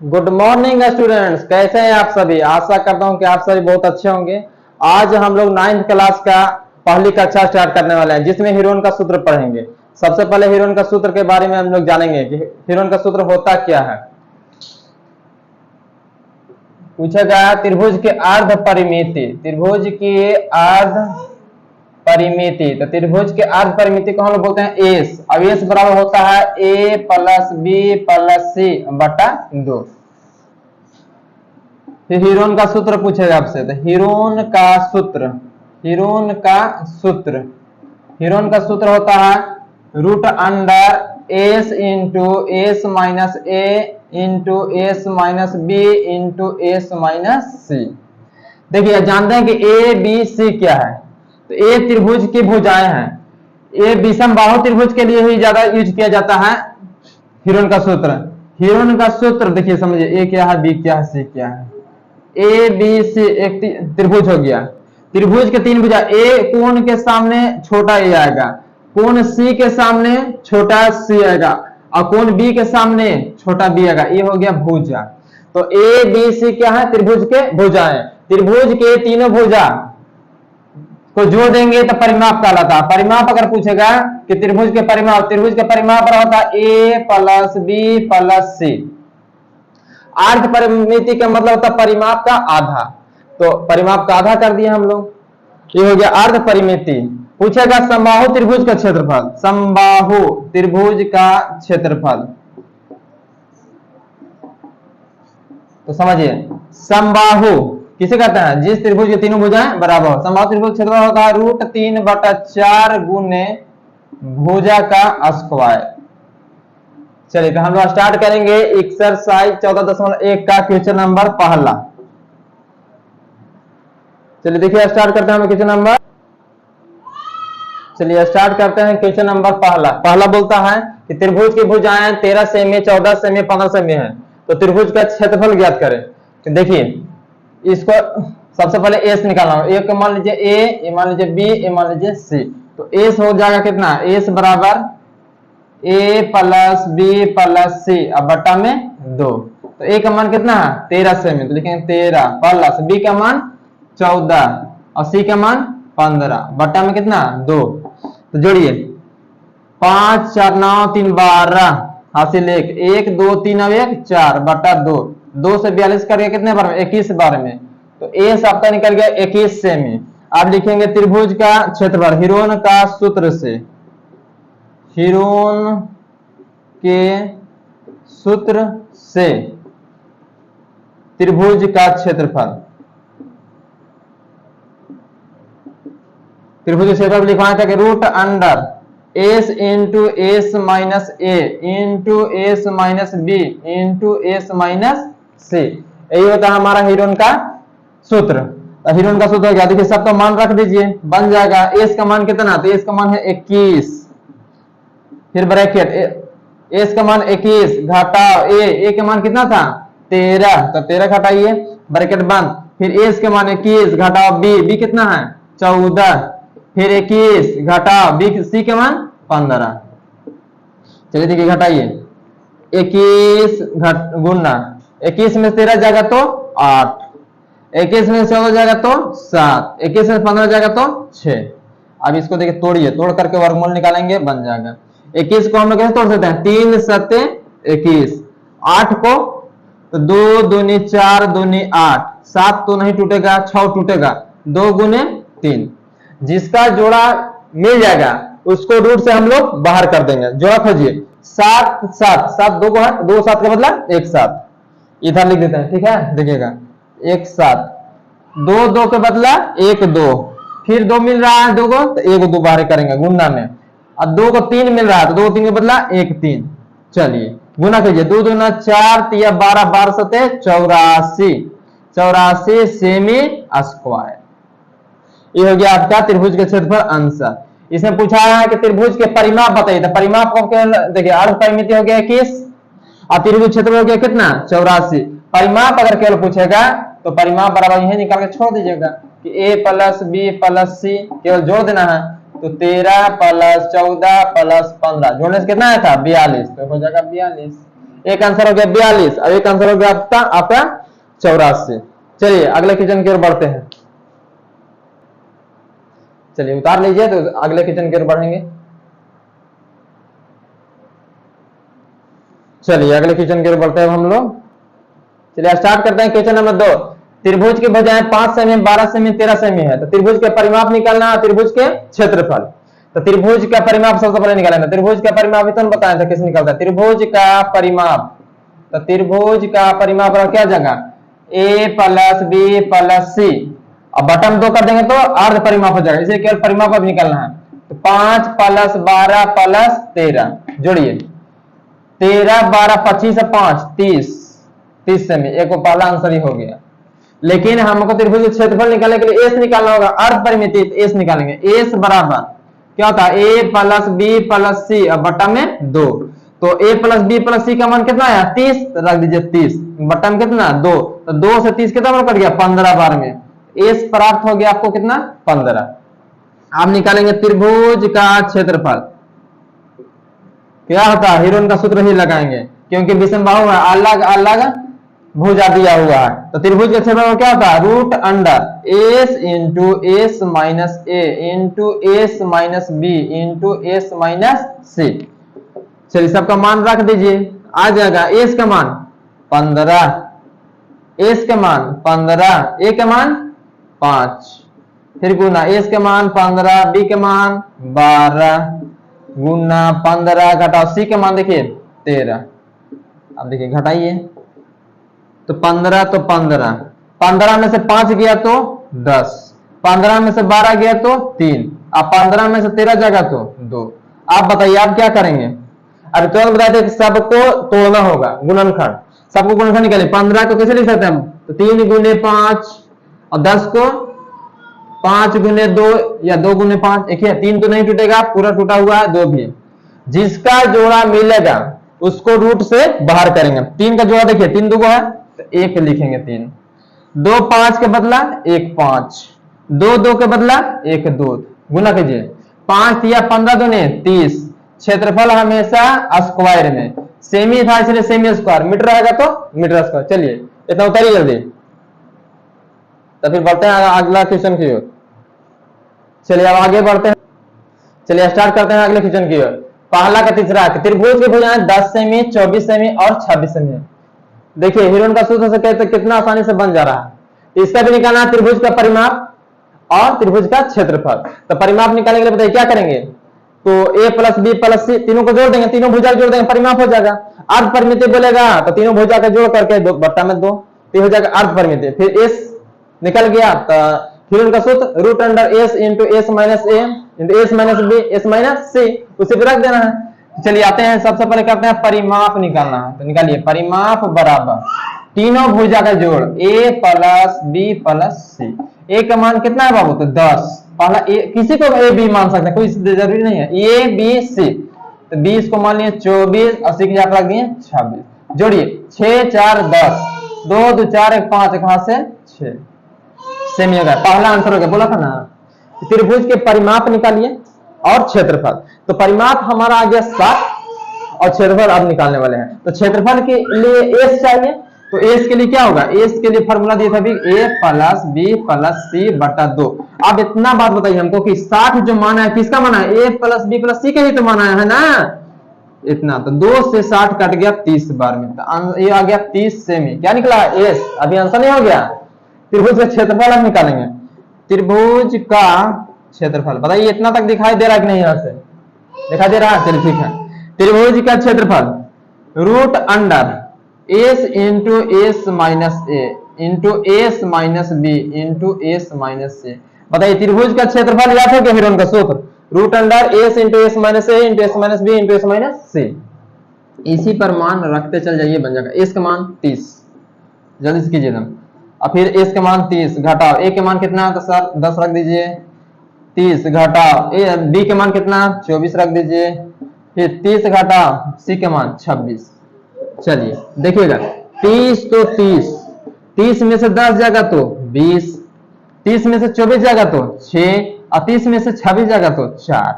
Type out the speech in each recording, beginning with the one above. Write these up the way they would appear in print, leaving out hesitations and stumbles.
Good morning students, कैसे हैं आप सभी। आशा करता हूं कि आप सभी बहुत अच्छे होंगे। आज हम लोग 9th क्लास का पहली कक्षा स्टार्ट करने वाले हैं, जिसमें हीरोन का सूत्र पढ़ेंगे। सबसे पहले हीरोन का सूत्र के बारे में हम लोग जानेंगे कि हीरोन का सूत्र होता क्या है। पूछा गया त्रिभुज के अर्ध परिमिति, त्रिभुज की अर्ध परिमिति। तो त्रिभुज के अर्ध परिमिति को हम लोग बोलते हैं एस। अब एस बराबर होता है ए प्लस बी प्लस सी बटा 2। फिर हीरोन का सूत्र पूछेगा आपसे, तो हीरोन का सूत्र, हीरोन का सूत्र, हीरोन का सूत्र होता है root under s into s minus a into s minus b into s minus c. देखिए जानते हैं कि ए बी सी क्या है। तो ए त्रिभुज की भुजाएं हैं। ए विषम बाहु त्रिभुज के लिए ही ज्यादा यूज किया जाता है हीरोन का सूत्र। हीरोन का सूत्र देखिए, समझिए ए क्या है, बी क्या है, सी क्या है। ए बी सी एक त्रिभुज हो गया। त्रिभुज के तीन भुजा, ए कोण के सामने छोटा ए आएगा, कोण सी के सामने छोटा सी आएगा, और कोण बी के सामने छोटा बी आएगा। ये हो गया भुजा। तो ए बी सी क्या है, त्रिभुज के भुजाएं। त्रिभुज के तीनों भुजा को जोड़ देंगे तो परिमाप कहलाता है। परिमाप अगर पूछेगा कि त्रिभुज के परिमाप, त्रिभुज के परिमाप पर होता है ए प्लस बी प्लस सी। अर्ध परिमिति का मतलब होता है परिमाप का आधा। तो परिमाप का आधा कर दिया हम लोग, ये हो गया अर्ध परिमिति। पूछेगा समबाहु त्रिभुज का क्षेत्रफल, समबाहु त्रिभुज का क्षेत्रफल। तो समझिए समबाहु किसे कहते हैं, जिस त्रिभुज के तीनों भुजाएं बराबर हो। समबाहु त्रिभुज क्षेत्रफल होता है रूट 3/4 गुने भुजा का स्क्वायर। चलिए तो हम लोग स्टार्ट करेंगे एक्सरसाइज 14.1 का क्वेश्चन नंबर पहला। चलिए देखिए स्टार्ट करते हैं हम क्वेश्चन नंबर। चलिए स्टार्ट करते हैं क्वेश्चन नंबर पहला। पहला बोलता है कि त्रिभुज की भुजाएं 13 सेमी, 14 सेमी, 15 सेमी है। तो त्रिभुज का क्षेत्रफल ज्ञात करें। तो देखिए इसको सबसे पहले एस निकालना हो। एक मान लीजिए ए, ये मान लीजिए बी, ये मान लीजिए सी। तो एस हो जाएगा कितना, एस बराबर ए प्लस बी प्लस सी अब बट्टा में 2। तो ए का मान कितना है 13 सेमी, तो लिखेंगे 13 प्लस बी का मान 14 और सी का मान 15 बट्टा में कितना 2। तो जोड़िए 5 4 9 3 12 हासिल 1 2 3 अब 1 4 बट्टा 2। 2 से 42 करके कितने बार में 21 बार में। तो एस आपका निकल गया 21 सेमी। अब लिखेंगे त्रिभुज का क्षेत्रफल हीरोन का सूत्र से, हीरोन के सूत्र से त्रिभुज का क्षेत्रफल। त्रिभुज के क्षेत्रफल लिखवाना था कि root under s into s minus a into s minus b into s minus c. यही होता है हमारा हीरोन का सूत्र। हीरोन का सूत्र हो गया। देखिए सब तो मान रख दीजिए, बन जाएगा एस का मान कितना, तो एस का मान है 21, फिर ब्रैकेट एस का मान 21 घटाओ ए का मान कितना था 13, तो 13 घटाइए ब्रैकेट बंद। फिर एस के मान 21 घटाओ बी कितना है 14, फिर 21 घटाओ बी सी के मान 15। चलिए देखिए घटाइए 21 गुना 21 में 13 जाएगा तो 8, 21 में 14 जाएगा तो 7, 21 में 15 जाएगा तो 6। अब इसको देखिए तोड़िए, तोड़ करके वर्गमूल निकालेंगे बन जाएगा। 21 को हम लोग कैसे तोड़ सकते हैं, 3 7 21, 8 को तो 2 दूनी 4 दूनी 8, 7 तो नहीं टूटेगा 6 टूटेगा, 2 गुने 3। जिसका जोड़ा मिल जाएगा उसको रूट से हम लोग बाहर कर देंगे। जोड़ा खोजिए 7 7 7 2 को हट, 2 7 का बदला 1 7, इधर लिख देते हैं ठीक है। देखिएगा 1 7, 2 2 के बदला 1 2, फिर 2 मिल रहा है 2 को तो 1 2 बाहर करेंगे गुना में। अब 2 को 3 मिल रहा है तो 2 3 के बदला 1 3। चलिए गुना कीजिए 2 दूना 4 3 12 12 7 84, 84 सेमी स्क्वायर। ये हो गया आपका त्रिभुज के क्षेत्रफल आंसर। इसमें पूछा है कि त्रिभुज के परिमाप बताइए। तो परिमाप को देखिए अर्ध परिमिति हो गया 21 और त्रिभुज क्षेत्रफल हो गया कितना 84। परिमाप अगर केवल पूछेगा तो परिमाप बराबर यही निकाल के छोड़ दीजिएगा कि ए प्लस बी प्लस सी, केवल जोड़ देना है। तो 13 प्लस 14 प्लस 15 जोड़ने से कितना आया था 42, तो हो जाएगा 42। एक आंसर हो गया 42 और एक आंसर हो गया आपका 84। चलिए अगले क्वेश्चन की ओर बढ़ते हैं। चलिए उतार लीजिए तो अगले क्वेश्चन की ओर बढ़ेंगे। चलिए अगले क्वेश्चन की ओर बढ़ते हैं हम लोग। चलिए स्टार्ट करते हैं क्वेश्चन नंबर 2। त्रिभुज की भुजाएं 5 सेमी, 12 सेमी, 13 सेमी है। तो त्रिभुज के परिमाप निकालना है, त्रिभुज के क्षेत्रफल। तो त्रिभुज का परिमाप सबसे पहले निकालेंगे। त्रिभुज का परिमाप इतना बताया था कैसे निकलता है। त्रिभुज का परिमाप, तो त्रिभुज का परिमाप क्या जगह a प्लस बी प्लस सी, अब बटन 2 कर देंगे तो अर्ध परिमाप हो जाएगा, इसे केवल परिमाप अब निकालना है। तो 5 प्लस 12 प्लस 13 जोड़िए, 13 12 25 5 30 सेमी, एक पहला आंसर ही हो गया। लेकिन हमको त्रिभुज का क्षेत्रफल निकालने के लिए एस निकालना होगा, अर्ध परिमित एस निकालेंगे। एस बराबर क्या होता है a प्लस बी प्लस सी, अब बट्टा में 2, तो a प्लस बी प्लस सी का मान कितना है 30, तो रख दीजिए 30, बट्टा में कितना 2, तो 2 से 30 कितना कट गया 15 बार में, एस प्राप्त हो गया आपको कितना 15। आप निकालेंगे त्रिभुज का क्षेत्रफल, क्या होता है हिरोन का सूत्र ही लगाएंगे क्योंकि विषमबाहु है, अलग अलग भुजा दिया हुआ है। तो त्रिभुज के क्षेत्रफल क्या होता है root under s into s minus a into s minus b into s minus c. चलिए सबका मान रख दीजिए, आ जाएगा एस का मान 15, एस के मान 15, ए के मान 5, फिर गुना एस के मान 15, बी के मान 12 गुना 15 घटाओ सी के मान देखिए 13। अब देखिए घटाइए तो 15 तो 15 में से 5 गया तो 10, 15 में से 12 गया तो 3, अब 15 में से 13 जाएगा तो 2। आप बताइए आप क्या करेंगे। अरे तुरंत बताए थे सबको तोड़ना होगा, गुणनखंड, सबको गुणनखंड निकालें। 15 को कैसे लिख सकते हैं हम, तो 3 गुने 5 और 10 को 5 गुने 2 या 2 गुने 5, देखिए 3 तो नहीं टूटेगा, पूरा टूटा हुआ है 2 भी। जिसका जोड़ा मिलेगा उसको रूट से बाहर करेंगे। 3 का जोड़ा देखिए 3 2 है तो 1 लिखेंगे 3, 2 5 के बदला 1 5, 2 2 के बदला 1 2, गुना कीजिए 5 या 15 दूने 30। क्षेत्रफल हमेशा स्क्वायर में, सेमी था इसलिए सेमी स्क्वायर, मीटर रहेगा तो मीटर स्क्वायर। चलिए इतना उतारिए जल्दी, तो फिर बढ़ते हैं अगला क्वेश्चन की ओर। चलिए अब आगे बढ़ते हैं, चलिए स्टार्ट करते हैं अगले क्वेश्चन की ओर। पहला का तीसरा, त्रिभुज की भुजाएं 10 सेमी 24 सेमी और 26 सेमी। देखिए हिरोन का सूत्र से कहते कितना आसानी से बन जा रहा है। इसका भी निकालना है त्रिभुज का परिमाप और त्रिभुज का क्षेत्रफल। तो परिमाप निकालने के लिए बताइए क्या करेंगे, तो a प्लस बी प्लस सी तीनों को जोड़ देंगे, तीनों भुजा जोड़ देंगे, परिमाप हो जाएगा। अर्ध परिमिति बोलेगा तो तीनों भुजा का जोड़ करके 2 बट्टा में 2, तो हो जाएगा अर्ध परिमिति। फिर s निकल गया, तो फिर उनका सूत्र root under s into s minus a into s minus b s minus c, उसे भी रख देना है। चलिए आते हैं, सबसे पहले करते हैं परिमाप निकालना है। तो निकालिए परिमाप बराबर तीनों भुजा का जोड़ a प्लस बी प्लस सी। ए का मान कितना है बाबू, तो 10, पहला ए, किसी को ए बी मान सकते हैं, कोई जरूरी नहीं है, ए बी सी। तो 20 को मान लिए 24 और सी की जगह रख दिए 26। जोड़िए 6 4 10, 2 2 4 1 5, एक हाथ से 6 सेमी हो गया, पहला आंसर हो गया। बोला था ना त्रिभुज के परिमाप निकालिए और क्षेत्रफल। तो परिमाप हमारा आ गया 7 और क्षेत्रफल अब निकालने वाले हैं। तो क्षेत्रफल के लिए एस चाहिए, तो एस के लिए क्या होगा, एस के लिए फॉर्मूला दिया था अभी a प्लस बी प्लस सी बटा 2। अब इतना बात बताइए हमको कि 60 जो माना है किसका माना है, a प्लस बी प्लस सी का ही तो माना है ना इतना। तो 2 से 60 कट गया 30 बार में, तो ये आ गया 30 सेमी। क्या निकला एस, अभी आंसर नहीं हो गया। त्रिभुज का क्षेत्रफल हम निकालेंगे, त्रिभुज का क्षेत्रफल बताइए इतना तक दिखाई दे रहा है कि नहीं, यहाँ से दिखाई दे रहा है। चलिए ठीक है, त्रिभुज का क्षेत्रफल root under s into s minus a into s minus b into s minus c. बताइए त्रिभुज का क्षेत्रफल याद है क्या हिरोन का सूत्र, root under s into s minus a into s minus b into s minus c. इसी पर मान रखते चल जाइए, बन जाएगा एस का मान 30, जल्दी से कीजिए ना। और फिर एस के मान 30 घटाओ ए के मान कितना है, तो सर 10 रख दीजिए, 30 घटाओ ए बी के मान कितना 24 रख दीजिए, फिर 30 घटाओ सी के मान 26। चलिए देखिएगा 30 तो 30 में से 10 जाएगा तो 20, 30 में से 24 जाएगा तो 6 और 30 में से 26 जाएगा तो 4।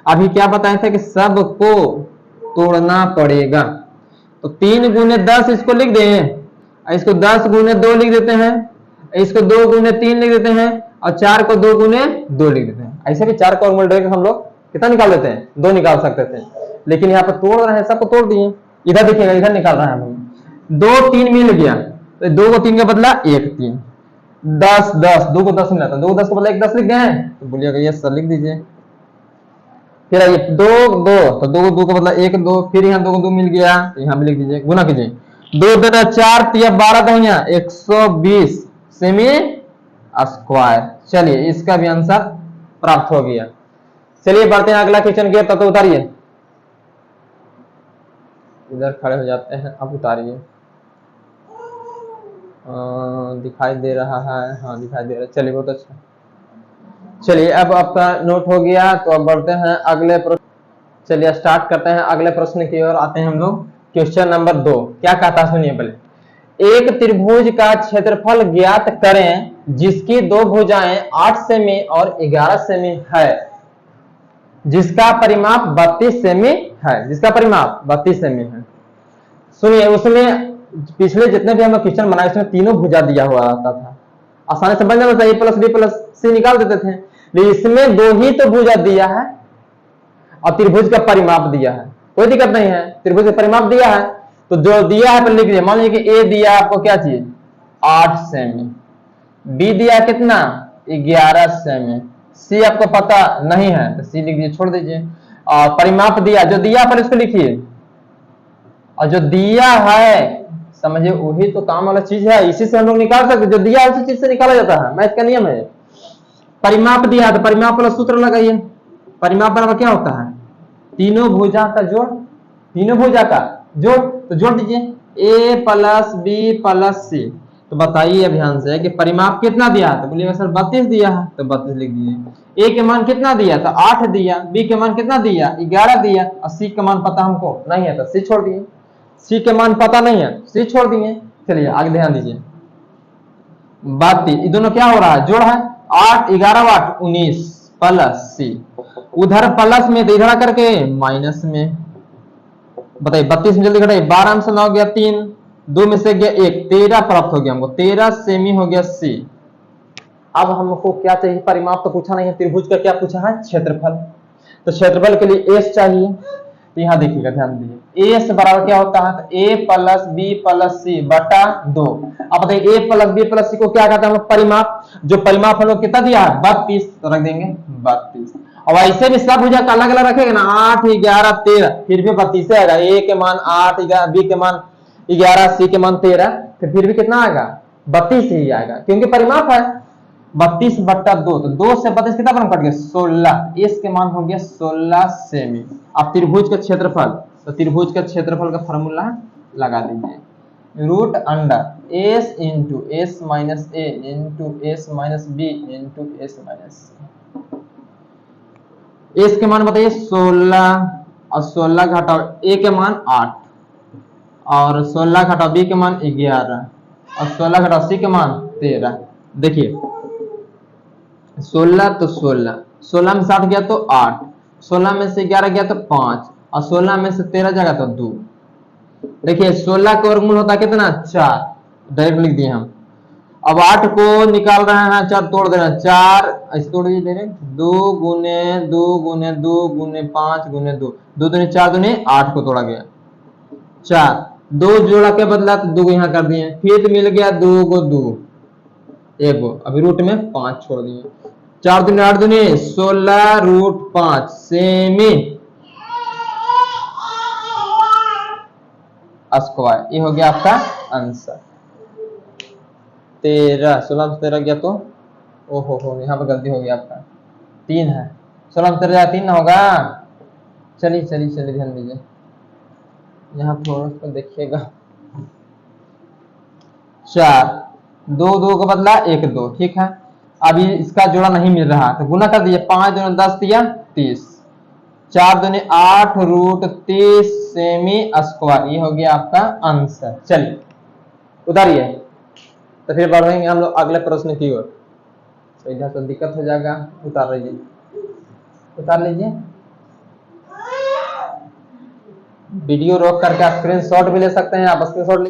अभी क्या बताए थे कि सबको तोड़ना पड़ेगा, तो 3 गुने 10 इसको लिख दें, इसको 10 गुने 2 लिख देते हैं, इसको 2 गुने 3 लिख देते हैं, और 4 को 2 गुने 2 लिख देते हैं। ऐसे भी 4 का वर्गमूल डायरेक्ट हम लोग कितना निकाल देते हैं, 2 निकाल सकते थे, लेकिन यहाँ पर तोड़ रहे हैं, सबको तोड़ दिए। इधर देखिएगा, इधर निकाल रहे हैं हम, 2 3 मिल गया, तो 2 को 3 का बदला 1 3, 10 10, 2 को 10 मिला था, 2 को 10 को बदला 1 10 लिख गए, तो बोलिएगा ये सर लिख दीजिए। फिर आइए 2 2, तो 2 को 2 का बदला 1 2, फिर यहाँ 2 को 2 मिल गया, तो यहाँ भी लिख दीजिए, गुना कीजिए, 2 2 4 3 12 का यहाँ 120 सेमी स्क्वायर। चलिए इसका भी आंसर प्राप्त हो गया। चलिए बढ़ते हैं अगला क्वेश्चन की, तब तो उतारिए, इधर खड़े हो जाते हैं, अब उतारिए। दिखाई दे रहा है, हाँ दिखाई दे रहा है, चलिए बहुत अच्छा। चलिए अब आपका नोट हो गया, तो अब बढ़ते हैं अगले प्रश्न। चलिए स्टार्ट करते हैं अगले प्रश्न की ओर आते हैं हम लोग। क्वेश्चन नंबर 2 क्या कहता है सुनिए पहले। एक त्रिभुज का क्षेत्रफल ज्ञात करें जिसकी 2 भुजाएं 8 सेमी और 11 सेमी है, जिसका परिमाप 32 सेमी है, जिसका परिमाप 32 सेमी है। सुनिए उसमें पिछले जितने भी हम क्वेश्चन बनाए उसमें तीनों भुजा दिया हुआ रहता था, आसानी से बन जाता था, a plus b plus c निकाल देते थे, लेकिन इसमें 2 ही तो भुजा दिया है और त्रिभुज का परिमाप दिया है, कोई दिक्कत नहीं है, त्रिभुज का परिमाप दिया है तो जो दिया है पर लिख दिया। मान लीजिए कि a दिया आपको क्या चाहिए 8 सेमी, b दिया कितना 11 सेमी, c आपको पता नहीं है तो c लिख दीजिए, छोड़ दीजिए। और परिमाप दिया, जो दिया पर इसको लिखिए, और जो दिया है समझिए वही तो काम वाला चीज है, इसी से हम लोग निकाल सकते, जो दिया है उसी चीज से निकाला जाता है, मैथ का नियम है। परिमाप दिया तो परिमाप वाला सूत्र लगाइए, परिमाप बराबर क्या होता है तीनों भुजा का जोड़, तीनों भुजा का जोड़, तो जोड़ दीजिए a plus b plus c। तो बताइए ध्यान से कि परिमाप कितना दिया है, तो बोलिएगा सर 32 दिया है, तो 32 लिख दीजिए। a के मान कितना दिया था 8 दिया, b के मान कितना दिया 11 दिया, और c का मान पता हमको नहीं है तो c छोड़ दिए, c के मान पता नहीं है c छोड़ दिए। चलिए आगे ध्यान दीजिए, 32 ये दोनों क्या हो रहा है जोड़ है, 8 11 8 19 प्लस c, उधर प्लस में तो इधर करके माइनस में, बताइए 32 में जल्दी घटाइए, 12 में से 9 गया 3, 2 में से गया 1, 13 प्राप्त हो गया हमको, 13 सेमी हो गया c। अब हमको क्या चाहिए, परिमाप तो पूछा नहीं है, त्रिभुज का क्या पूछा है क्षेत्रफल, तो क्षेत्रफल के लिए s चाहिए, तो यहाँ देखिएगा ध्यान दीजिए s बराबर क्या होता है, तो a plus b plus c बटा 2। अब बताइए a plus b plus c को क्या कहते हैं परिमाप, जो परिमाप हम लोग कितना दिया है 32, तो रख देंगे 32। अब ऐसे भी सब भुजा का अलग अलग रखेगा ना, 8 11 13 फिर भी 32 आएगा, a के मान 8 b के मान 11 c के मान 13, फिर भी कितना आएगा 32 ही आएगा, क्योंकि परिमाप है 32 बट्टा 2, तो 2 से 32 कितना बन कट गया 16, इस के मान हो गया 16 सेमी। अब त्रिभुज का क्षेत्रफल, तो त्रिभुज का क्षेत्रफल का फार्मूला लगा दीजिए, root under s into s minus a into s minus b into s minus c. S के मान बताइए 16, और 16 घटाओ ए के मान 8, और 16 घटाओ बी के मान 11, और 16 घटाओ सी के मान 13। देखिए 16 तो 16, 16 में 7 गया तो 8, 16 में से 11 गया तो 5, और 16 में से 13 जाएगा तो 2। देखिए 16 का वर्गमूल होता है कितना 4, डायरेक्ट लिख दिए हम। अब 8 को निकाल रहे हैं, 4 तोड़ दे रहे हैं, 4 ऐसे तोड़ दीजिए डायरेक्ट, 2 गुने 2 गुने 2 गुने 5 गुने 2, 2 दूनी 4 दूनी 8 को तोड़ा गया, 4 2 जोड़ा के बदला तो 2 यहाँ कर दिए, फिर मिल गया 2 को 2 1 को, अभी रूट में 5 छोड़ दिए, 4 दूनी 8 दूनी 16 रूट 5 सेमी स्क्वायर। ये हो गया आपका आंसर 13, 16 में 13 गया तो ओहो हो, यहाँ पर गलती हो गई आपका 3 है, 16 में 13 3 ना होगा। चलिए चलिए चलिए ध्यान दीजिए, यहाँ थोड़ा सा देखिएगा, 4 2 2 का बदला 1 2, ठीक है। अभी इसका जोड़ा नहीं मिल रहा तो गुना कर दीजिए, 5 दूनी 10 दिया 30, 4 दूनी 8 रूट 30 सेमी स्क्वायर। ये हो गया आपका आंसर। चलिए उतारिए, तो फिर बढ़ेंगे हम लोग अगले प्रश्न की ओर। तो इधर तो दिक्कत हो जाएगा, उतार लीजिए, उतार लीजिए। वीडियो रोक करके आप स्क्रीनशॉट भी ले सकते हैं, आप स्क्रीनशॉट